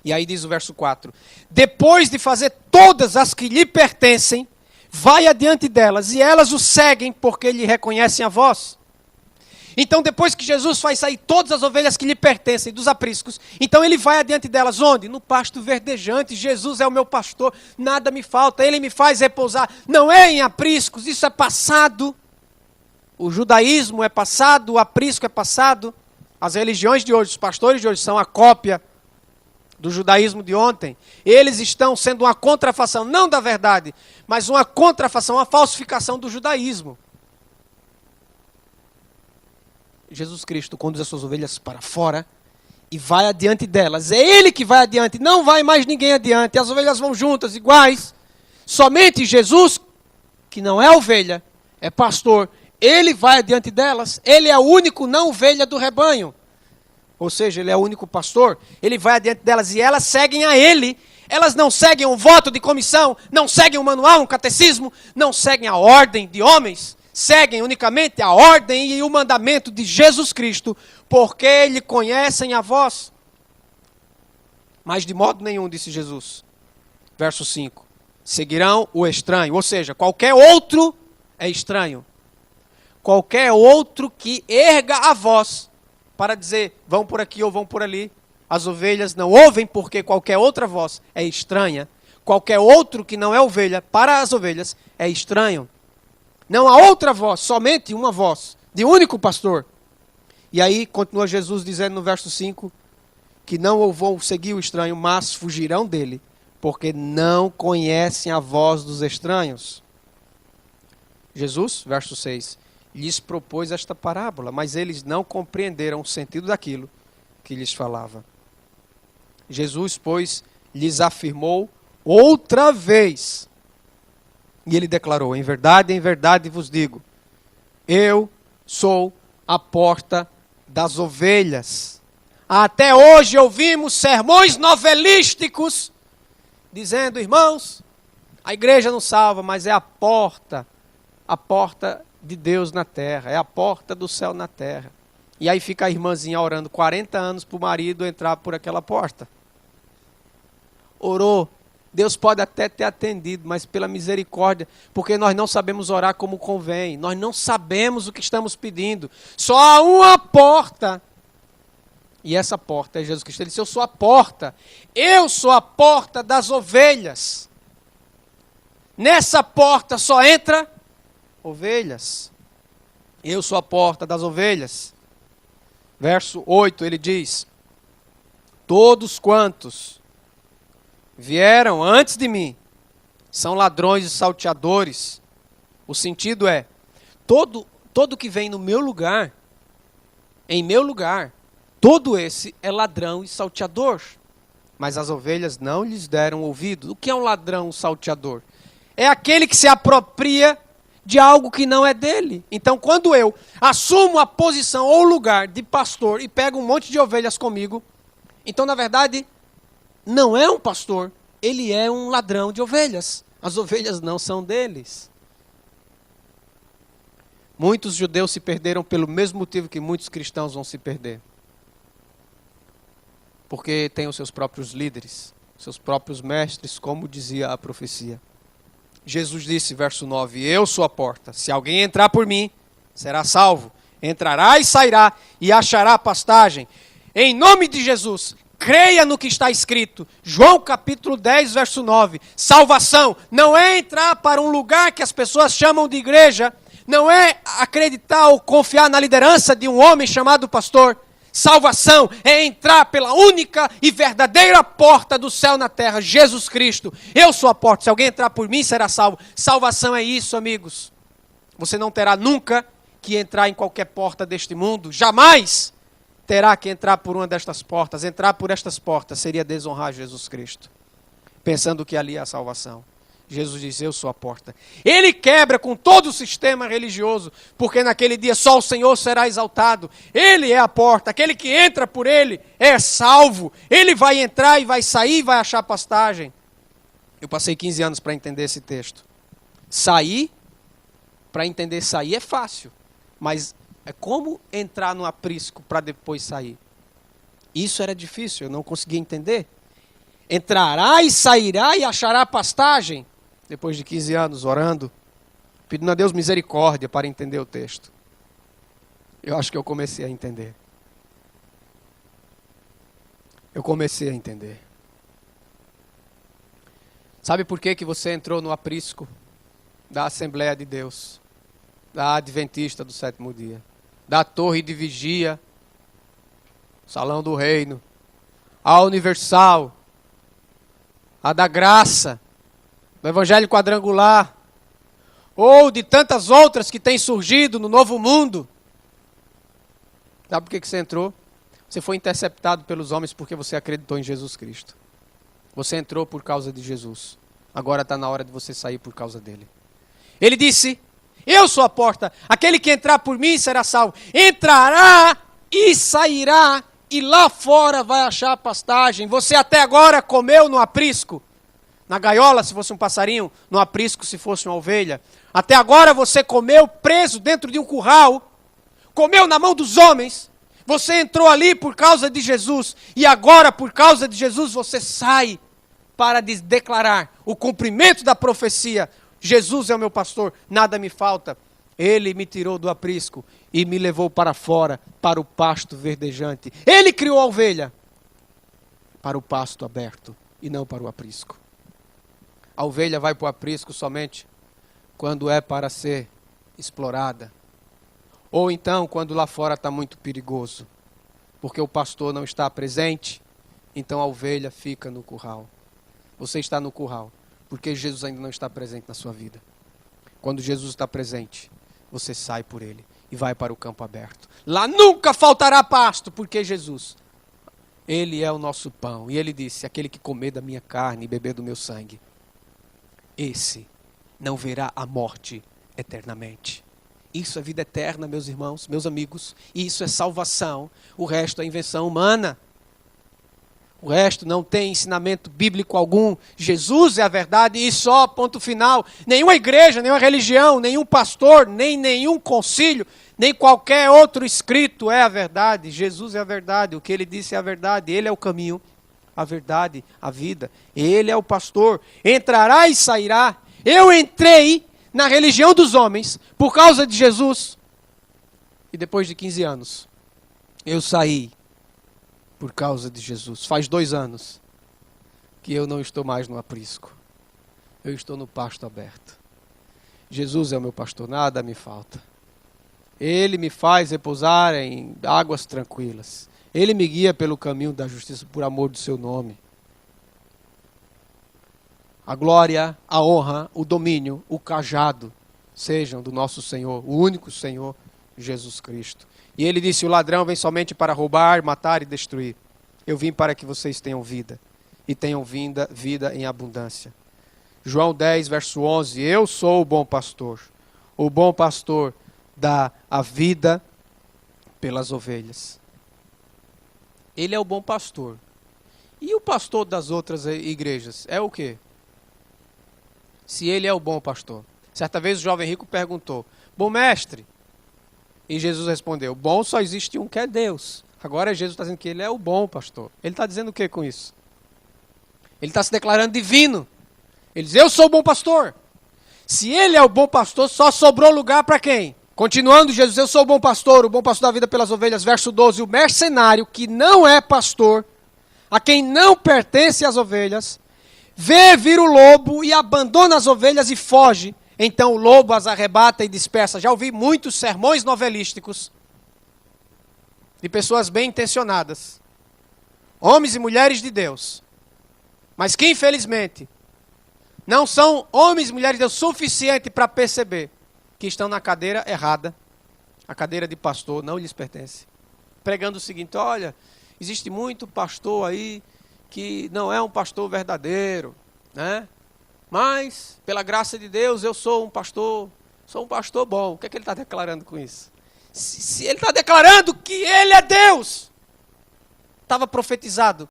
E aí diz o verso 4: depois de fazer todas as que lhe pertencem, vai adiante delas, e elas o seguem, porque lhe reconhecem a voz. Então, depois que Jesus faz sair todas as ovelhas que lhe pertencem dos apriscos, então ele vai adiante delas, onde? No pasto verdejante. Jesus é o meu pastor, nada me falta, ele me faz repousar. Não é em apriscos, isso é passado. O judaísmo é passado, o aprisco é passado. As religiões de hoje, os pastores de hoje são a cópia do judaísmo de ontem. Eles estão sendo uma contrafação, não da verdade, mas uma contrafação, uma falsificação do judaísmo. Jesus Cristo conduz as suas ovelhas para fora e vai adiante delas. É Ele que vai adiante, não vai mais ninguém adiante. As ovelhas vão juntas, iguais. Somente Jesus, que não é ovelha, é pastor, Ele vai adiante delas. Ele é o único não ovelha do rebanho. Ou seja, Ele é o único pastor. Ele vai adiante delas e elas seguem a Ele. Elas não seguem um voto de comissão, não seguem um manual, um catecismo, não seguem a ordem de homens. Seguem unicamente a ordem e o mandamento de Jesus Cristo, porque lhe conhecem a voz. Mas de modo nenhum, disse Jesus. Verso 5. Seguirão o estranho, ou seja, qualquer outro é estranho. Qualquer outro que erga a voz para dizer, vão por aqui ou vão por ali. As ovelhas não ouvem porque qualquer outra voz é estranha. Qualquer outro que não é ovelha, para as ovelhas, é estranho. Não há outra voz, somente uma voz, de um único pastor. E aí continua Jesus dizendo no verso 5, que não vão seguir o estranho, mas fugirão dele, porque não conhecem a voz dos estranhos. Jesus, verso 6, lhes propôs esta parábola, mas eles não compreenderam o sentido daquilo que lhes falava. Jesus, pois, lhes afirmou outra vez. E ele declarou, em verdade vos digo, eu sou a porta das ovelhas. Até hoje ouvimos sermões novelísticos, dizendo, irmãos, a igreja não salva, mas é a porta de Deus na terra, é a porta do céu na terra. E aí fica a irmãzinha orando 40 anos para o marido entrar por aquela porta. Orou. Deus pode até ter atendido, mas pela misericórdia, porque nós não sabemos orar como convém, nós não sabemos o que estamos pedindo. Só há uma porta, e essa porta é Jesus Cristo. Ele disse, eu sou a porta das ovelhas. Nessa porta só entra ovelhas. Eu sou a porta das ovelhas. Verso 8, ele diz, todos quantos vieram antes de mim, são ladrões e salteadores. O sentido é, todo que vem no meu lugar, em meu lugar, todo esse é ladrão e salteador. Mas as ovelhas não lhes deram ouvido. O que é um ladrão e salteador? É aquele que se apropria de algo que não é dele. Então, quando eu assumo a posição ou o lugar de pastor e pego um monte de ovelhas comigo, então, na verdade, não é um pastor, ele é um ladrão de ovelhas. As ovelhas não são deles. Muitos judeus se perderam pelo mesmo motivo que muitos cristãos vão se perder. Porque têm os seus próprios líderes, seus próprios mestres, como dizia a profecia. Jesus disse, verso 9, eu sou a porta, se alguém entrar por mim, será salvo. Entrará e sairá e achará pastagem. Em nome de Jesus, creia no que está escrito. João capítulo 10, verso 9. Salvação não é entrar para um lugar que as pessoas chamam de igreja, não é acreditar ou confiar na liderança de um homem chamado pastor. Salvação é entrar pela única e verdadeira porta do céu na terra, Jesus Cristo. Eu sou a porta, se alguém entrar por mim será salvo. Salvação é isso, amigos. Você não terá nunca que entrar em qualquer porta deste mundo, jamais terá que entrar por uma destas portas. Entrar por estas portas seria desonrar Jesus Cristo, pensando que ali é a salvação. Jesus diz, eu sou a porta. Ele quebra com todo o sistema religioso, porque naquele dia só o Senhor será exaltado. Ele é a porta, aquele que entra por ele é salvo. Ele vai entrar e vai sair e vai achar pastagem. Eu passei 15 anos para entender esse texto. Para entender sair é fácil, mas é como entrar no aprisco para depois sair. Isso era difícil, eu não conseguia entender. entrará e sairá e achará pastagem. Depois de 15 anos orando, pedindo a Deus misericórdia para entender o texto. Eu acho que eu comecei a entender. Eu comecei a entender. Sabe por que você entrou no aprisco da Assembleia de Deus, da Adventista do Sétimo Dia, da Torre de Vigia, Salão do Reino, a Universal, a da Graça, do Evangelho Quadrangular, ou de tantas outras que têm surgido no Novo Mundo? Sabe por que você entrou? Você foi interceptado pelos homens porque você acreditou em Jesus Cristo. Você entrou por causa de Jesus. Agora está na hora de você sair por causa dele. Ele disse: eu sou a porta, aquele que entrar por mim será salvo. Entrará e sairá, e lá fora vai achar pastagem. Você até agora comeu no aprisco, na gaiola se fosse um passarinho, no aprisco se fosse uma ovelha. Até agora você comeu preso dentro de um curral, comeu na mão dos homens. Você entrou ali por causa de Jesus, e agora por causa de Jesus você sai para declarar o cumprimento da profecia. Jesus é o meu pastor, nada me falta. Ele me tirou do aprisco e me levou para fora, para o pasto verdejante. Ele criou a ovelha para o pasto aberto e não para o aprisco. A ovelha vai para o aprisco somente quando é para ser explorada. Ou então quando lá fora está muito perigoso. Porque o pastor não está presente, então a ovelha fica no curral. Você está no curral porque Jesus ainda não está presente na sua vida. Quando Jesus está presente, você sai por ele e vai para o campo aberto. Lá nunca faltará pasto, porque Jesus, ele é o nosso pão. E ele disse: aquele que comer da minha carne e beber do meu sangue, esse não verá a morte eternamente. Isso é vida eterna, meus irmãos, meus amigos. Isso é salvação. O resto é invenção humana. O resto não tem ensinamento bíblico algum. Jesus é a verdade e só, ponto final. Nenhuma igreja, nenhuma religião, nenhum pastor, nem nenhum concílio, nem qualquer outro escrito é a verdade. Jesus é a verdade, o que ele disse é a verdade. Ele é o caminho, a verdade, a vida. Ele é o pastor. Entrará e sairá. Eu entrei na religião dos homens por causa de Jesus. E depois de 15 anos, eu saí por causa de Jesus. Faz 2 anos que eu não estou mais no aprisco. Eu estou no pasto aberto. Jesus é o meu pastor, nada me falta. Ele me faz repousar em águas tranquilas. Ele me guia pelo caminho da justiça por amor do seu nome. A glória, a honra, o domínio, o cajado sejam do nosso Senhor, o único Senhor, Jesus Cristo. E ele disse: o ladrão vem somente para roubar, matar e destruir. Eu vim para que vocês tenham vida, e tenham vida em abundância. João 10, verso 11, eu sou o bom pastor. O bom pastor dá a vida pelas ovelhas. Ele é o bom pastor. E o pastor das outras igrejas é o quê? Se ele é o bom pastor. Certa vez o jovem rico perguntou: bom mestre, e Jesus respondeu: bom só existe um, que é Deus. Agora Jesus está dizendo que ele é o bom pastor. Ele está dizendo o que com isso? Ele está se declarando divino. Ele diz: eu sou o bom pastor. Se ele é o bom pastor, só sobrou lugar para quem? Continuando Jesus: eu sou o bom pastor da vida pelas ovelhas. Verso 12, o mercenário que não é pastor, a quem não pertence as ovelhas, vê vir o lobo e abandona as ovelhas e foge. Então o lobo as arrebata e dispersa. Já ouvi muitos sermões novelísticos de pessoas bem intencionadas, homens e mulheres de Deus, mas que infelizmente não são homens e mulheres de Deus suficiente para perceber que estão na cadeira errada. A cadeira de pastor não lhes pertence. Pregando o seguinte: olha, existe muito pastor aí que não é um pastor verdadeiro, né? Mas, pela graça de Deus, eu sou um pastor bom. O que é que ele está declarando com isso? Se ele está declarando que ele é Deus, estava profetizado